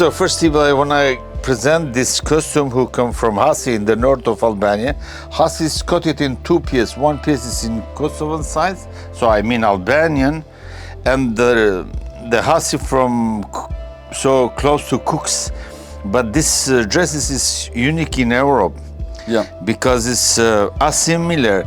So first of all, I want to present this costume who come from Hasi in the north of Albania. Hasi is cut it in two pieces. One piece is in Kosovan side, so I mean Albanian, and the Hasi from so close to Cooks. But this dress is unique in Europe. Yeah. Because it's asimilar.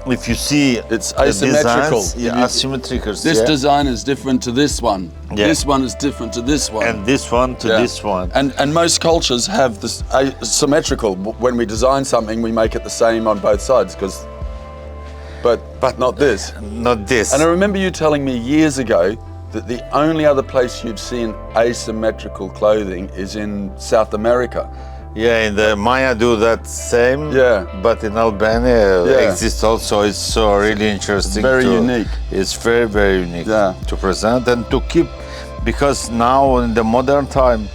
If you see, it's asymmetrical. Asymmetrical. This design is different to this one. Yeah. This one is different to this one. And this one to this one. And most cultures have this symmetrical. When we design something, we make it the same on both sides, but not this. Not this. And I remember you telling me years ago that the only other place you'd seen asymmetrical clothing is in South America. Yeah, in the Maya do that same. Yeah. But in Albania exists also. It's so really interesting. Very unique. It's very, very unique to present and to keep, because now in the modern time,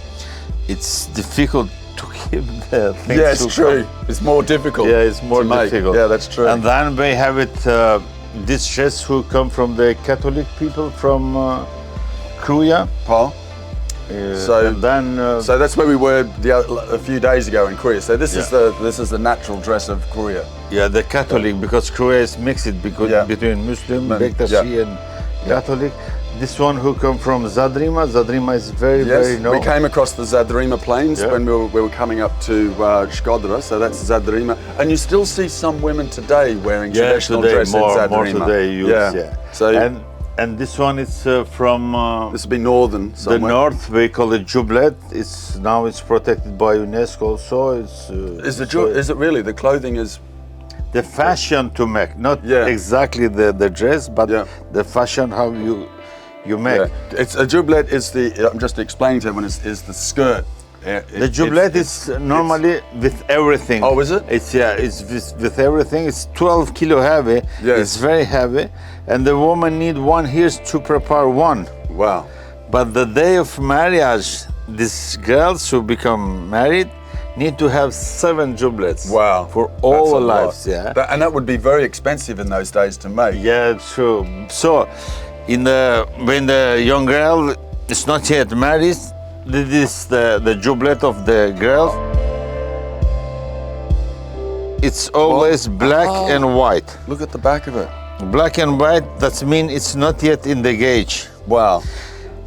it's difficult to keep the things. Yeah, it's true. It's more difficult. Yeah, it's more difficult. Yeah, that's true. And then we have it, this dress who come from the Catholic people from Kruja. Paul? So that's where we were a few days ago in Korea. So this is the natural dress of Korea. Yeah, the Catholic, because Korea is mixed between Muslim, Bektashi and Catholic. This one who come from Zadrima. Zadrima is very, very known. We came across the Zadrima plains when we were coming up to Shkodra, so that's Zadrima. And you still see some women today wearing traditional dress in Zadrima. More today, So and this one is from this would be northern somewhere. The north. We call it jubleta. It's protected by UNESCO. So is it really? The clothing is the fashion to make, not exactly the dress, but the fashion how you make. Yeah. It's a jubleta is I'm just explaining to everyone is the skirt. The jubleta is normally with everything. Oh, is it? It's with everything. It's 12 kilo heavy. Yes. It's very heavy, and the woman need 1 year to prepare one. Wow. But the day of marriage, these girls who become married need to have 7 jubletas. Wow. For all their lives. And that would be very expensive in those days to make. Yeah, true. So, when the young girl is not yet married, this is the jubleta of the girl. It's always black and white. Look at the back of it. Black and white, that means it's not yet in the gauge. Wow.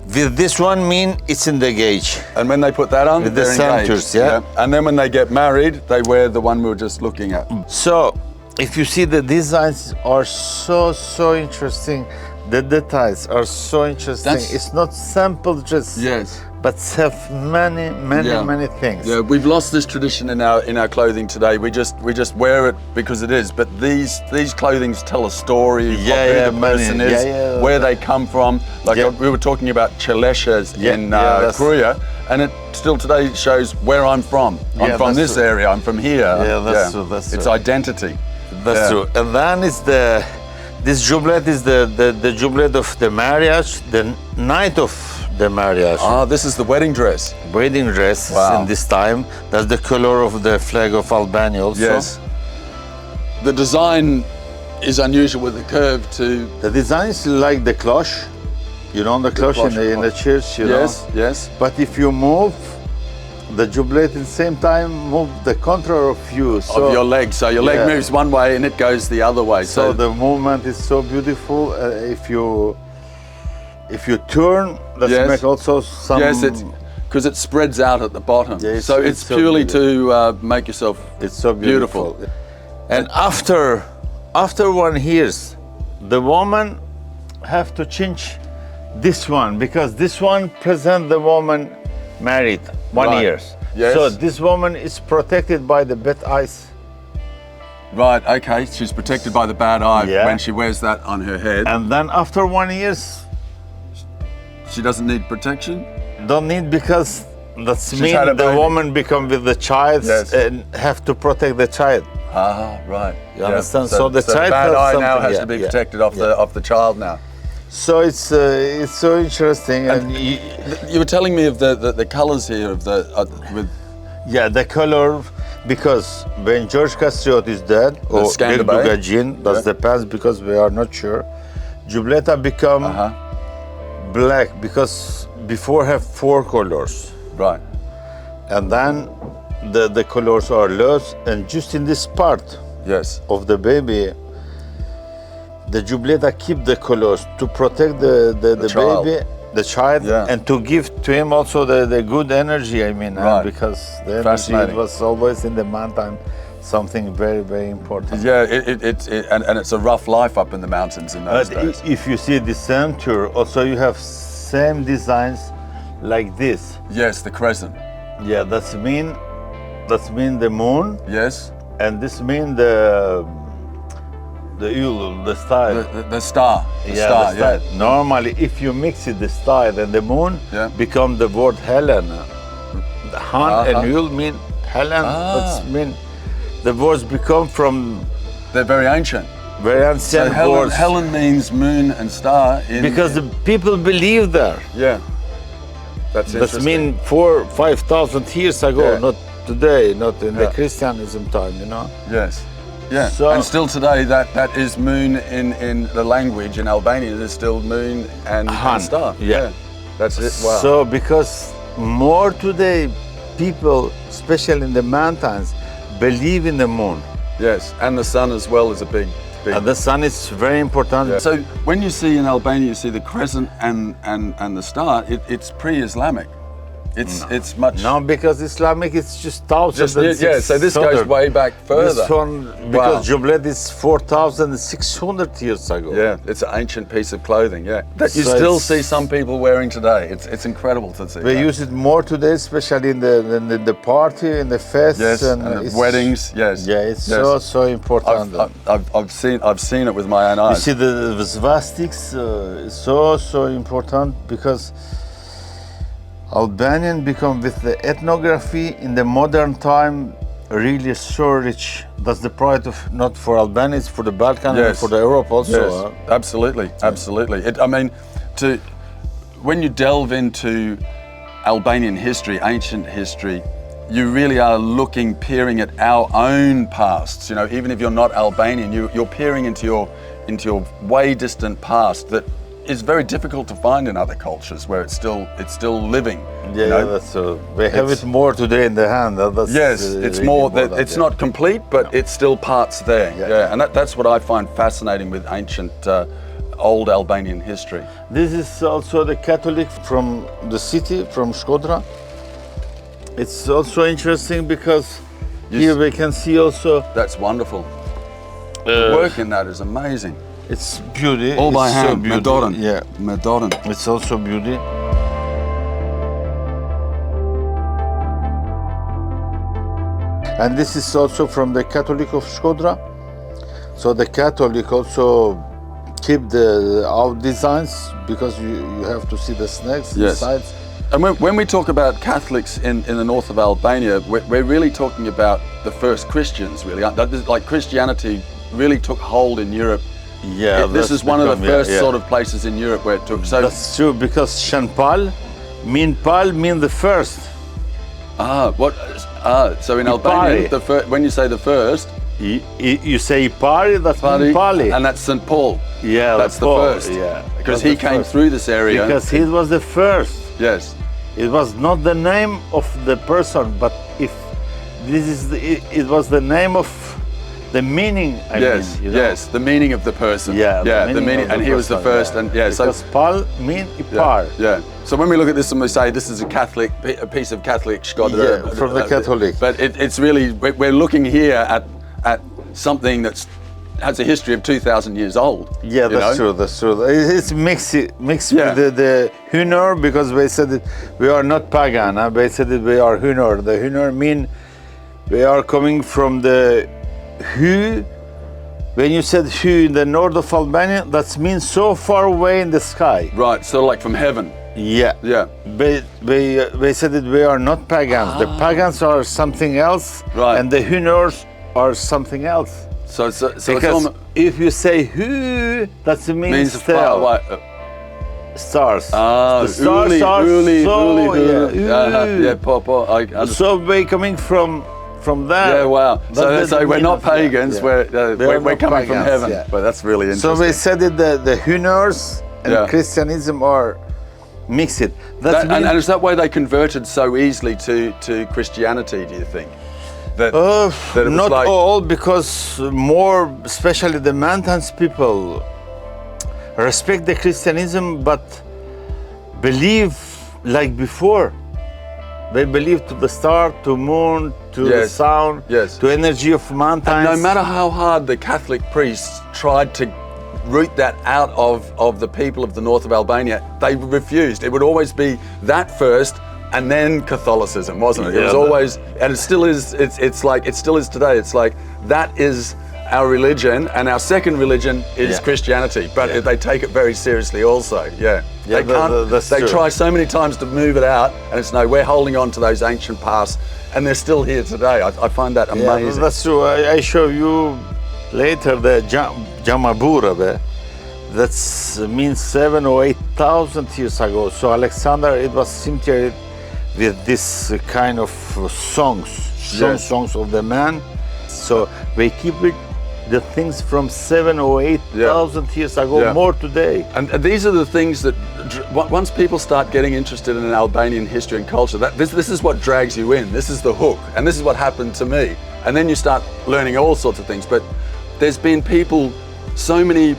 With this one mean it's in the gauge. And when they put that on, with the centers, And then when they get married, they wear the one we were just looking at. So, if you see, the designs are so interesting. The details are so interesting. It's not simple just. Yes. But have many things. Yeah, we've lost this tradition in our clothing today. We just wear it because it is. But these clothings tell a story of who the person is, where they come from. Like we were talking about chaleshas in Korea, and it still today shows where I'm from. I'm from this area. I'm from here. Yeah, that's true. It's identity. That's true. And then is this jubleta is the jubleta of the marriage, the night of the marriage. Ah, this is the wedding dress. Wedding dress in this time. That's the color of the flag of Albania also. Yes. The design is unusual with the curve too. The design is like the cloche. You know, the cloche in the church, you know. Yes. But if you move the jubleta at the same time, move the contrary of you. Of your leg. So your leg moves one way and it goes the other way. So the movement is so beautiful. If you turn, let's make also some. Yes, because it spreads out at the bottom. Yeah, so it's purely to make yourself. It's so beautiful. And after 1 year, the woman have to change this one, because this one present the woman married 1 year. Yes. So this woman is protected by the bad eyes. Right, okay, she's protected by the bad eye when she wears that on her head. And then after 1 year, she doesn't need protection? Don't need, because that's mean the woman become with the child and have to protect the child. Ah, right. You understand? So the child bad eye now has to be protected off the child now. So it's so interesting. And you were telling me of the colors here of the color, because when George Castriot is dead, or gjen, that's the past, because we are not sure. Jubleta become black, because before have 4 colors. Right. And then the colors are lost, and just in this part Yes. of the baby, the jubleta keep the colors to protect the child. baby, the child, Yeah. and to give to him also the good energy, I mean, Right. Because the energy, it Fascinating. was always in the mountain, something very, very important. Yeah, and it's a rough life up in the mountains in those But days. if you see the center, also you have same designs like this. Yes, the crescent. Yeah, that's mean the moon, Yes. and this mean the Yule, the star. The star. The star, the star. Normally, if you mix it, the star and the moon Yeah. become the word Helen. The Han and Yule mean Helen. Ah. That's mean the words become from They're very ancient. very So ancient Helen, words. Helen means moon and star. Because the people believe there. Yeah. That's That's interesting. mean 4,000-5,000 years ago, Yeah. not today, not in the Yeah. Christianism time, you know. Yes. Yeah. So- and still today, that is moon in the language in Albanian. It is still moon and Han. star. Yeah. That's it. Wow. So because more today, people, especially in the mountains, believe in the moon. Yes, and the sun as well is a big. And the sun is very important. Yeah. So when you see in Albania, you see the crescent and the star. It's pre-Islamic. It's much. No, because Islamic is just thousands. Yeah. So this goes way back further. This one, because Jublet is 4,600 years ago. Yeah, it's an ancient piece of clothing. Yeah, that you So still it's- see some people wearing today. It's incredible to see. We that. use it more today, especially in the party, in the fests, Yes, and it's- the weddings. Yes. Yeah, it's Yes. so important. I've seen it with my own You eyes. see, the swastiks is so important because Albanian become with the ethnography in the modern time really so rich. That's the pride of not for Albania, it's for the Balkan and Yes. for the Europe also. Yes, absolutely, absolutely. I mean, when you delve into Albanian history, ancient history, you really are peering at our own pasts. You know, even if you're not Albanian, you're peering into your way distant past that is very difficult to find in other cultures where it's still living. Yeah, you know? that's we have it more today in the hand. That's Yes, it's really more important, that it's yeah. not complete, but it's still parts there. Yeah. Yeah, and that's what I find fascinating with ancient, old Albanian history. This is also the Catholic from the city, from Shkodra. It's also interesting because here we can see also That's wonderful. The work in that is amazing. it's beauty. All by it's hand, so beauty. Medoran. Yeah, Medoran. it's also beauty. And this is also from the Catholic of Shkodra. So the Catholic also keep our designs because you have to see the snakes Yes. inside. And when we talk about Catholics in the north of Albania, we're really talking about the first Christians, really. Like Christianity really took hold in Europe. Yeah, This is that's one of the become- first yeah. sort of places in Europe where it took. So, That's true because Shanpal mean the first. so in Albania, Ipari. when you say the first, You say Pari, that's Pari, Pali. and that's St. Paul. Yeah, That's the Paul, first. Yeah, Because that's he the came first. through this area. Because he was the first. Yes. It was not the name of the person, but if this is it was the name of the meaning. I Yes. mean, you know? Yes. The meaning of the person. Yeah, The meaning, of and the he was the person, first, yeah. and yeah. Because Pal mean Yeah, Ipar. yeah. So when we look at this and we say this is a Catholic, a piece of Catholic Shkodra, Yeah, from the Catholic. But it's really we're looking here at something that's has a history of 2,000 years old. Yeah, that's true. That's true. It's mixed Yeah. with the Hunor because they said that we are not pagan. Huh? They said that we are Hunor. The Hunor mean we are coming from the Hu. When you said Hu in the north of Albania, that means so far away in the sky. Right. So like from heaven. Yeah. Yeah. They said that we are not pagans. The pagans are something else, Right. and the Hunors are something else. So it's Because almost, if you say Hu, that means far star. away. Stars. Ah, the stars uli, are uli, so uli, yeah, yeah, po. I understand. so way coming from there. Yeah, wow. That's So the we're not meaning of- pagans. yeah. We're not coming from pagans, heaven. yeah. But that's really So interesting. they said that the Hunors and Yeah. Christianism are mix it. And is that why they converted so easily to Christianity, do you think? That it not like... all, because more, especially the mountains people, respect the Christianism, but believe like before. They believe to the star, to moon, to the sound, to energy of mountains. And no matter how hard the Catholic priests tried to root that out of the people of the north of Albania, they refused. It would always be that first, and then Catholicism, wasn't it? It was always, and it still is. It's like it still is today. It's like that is our religion, and our second religion is Christianity. But they take it very seriously, also. They can't. They try so many times to move it out, and it's no. We're holding on to those ancient pasts, and they're still here today. I find that amazing. Yeah, that's true. I show you later the Jamabura. That means 7,000 or 8,000 years ago. So Alexander, it was cemetery with this kind of songs of the man. So they keep it, the things from 7,000 or 8,000 years ago, more today. And these are the things that, once people start getting interested in Albanian history and culture, this is what drags you in. This is the hook, and this is what happened to me. And then you start learning all sorts of things. But there's been people, so many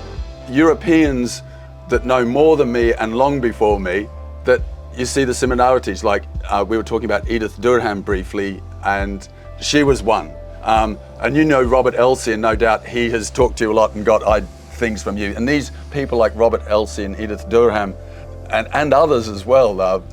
Europeans that know more than me and long before me, that you see the similarities. Like we were talking about Edith Durham briefly, and she was one. And you know Robert Elsey, and no doubt he has talked to you a lot and got things from you. And these people like Robert Elsey and Edith Durham, and others as well,